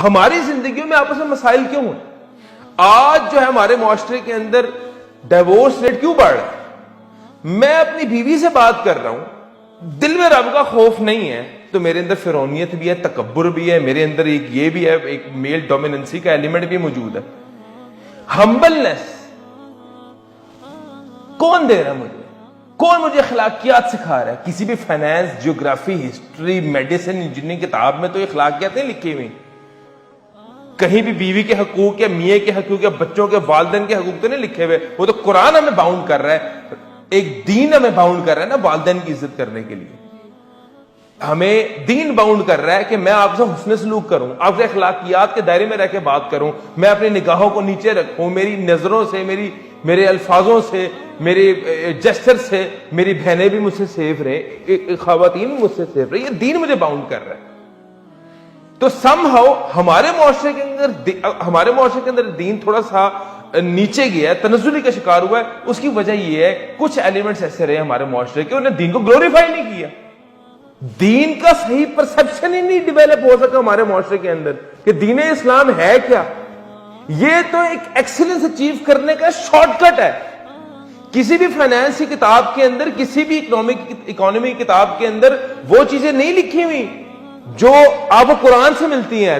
ہماری زندگیوں میں آپس میں مسائل کیوں ہیں؟ آج جو ہے ہمارے معاشرے کے اندر ڈیورس ریٹ کیوں بڑھ رہا ہے؟ میں اپنی بیوی سے بات کر رہا ہوں، دل میں رب کا خوف نہیں ہے تو میرے اندر فرعونیت بھی ہے، تکبر بھی ہے، میرے اندر ایک یہ بھی ہے، ایک میل ڈومیننسی کا ایلیمنٹ بھی موجود ہے۔ ہمبلنس کون دے رہا ہے مجھے؟ کون مجھے اخلاقیات سکھا رہا ہے؟ کسی بھی finance, geography, history, medicine, engineering کتاب میں تو اخلاقیات نہیں لکھی ہوئی۔ کہیں بھی بیوی کے حقوق یا میاں کے حقوق یا بچوں کے والدین کے حقوق تو نہیں لکھے ہوئے، وہ تو قرآن ہمیں باؤنڈ کر رہا ہے، ایک دین ہمیں باؤنڈ کر رہا ہے نا والدین کی عزت کرنے کے لیے۔ ہمیں دین باؤنڈ کر رہا ہے کہ میں آپ سے حسن سلوک کروں، آپ سے اخلاقیات کے دائرے میں رہ کے بات کروں، میں اپنی نگاہوں کو نیچے رکھوں، میری نظروں سے، میرے الفاظوں سے، میرے جسچر سے میری بہنیں بھی مجھ سے سیف رہے، خواتین بھی مجھ سے سیف رہے۔ یہ دین مجھے باؤنڈ کر رہا ہے۔ تو سم ہاؤ ہمارے معاشرے کے اندر دین تھوڑا سا نیچے گیا ہے، تنزلی کا شکار ہوا ہے۔ اس کی وجہ یہ ہے کچھ ایلیمنٹس ایسے رہے ہمارے معاشرے کے، انہوں نے دین کو گلوریفائی نہیں کیا۔ دین کا صحیح پرسپشن ہی نہیں ڈیویلپ ہو سکا ہمارے معاشرے کے اندر کہ دین اسلام ہے کیا۔ یہ تو ایک ایکسلنس اچیو کرنے کا شارٹ کٹ ہے۔ کسی بھی فائنانس کی کتاب کے اندر، کسی بھی اکانومی کی کتاب کے اندر وہ چیزیں نہیں لکھی ہوئی جو آپ کو قرآن سے ملتی ہیں۔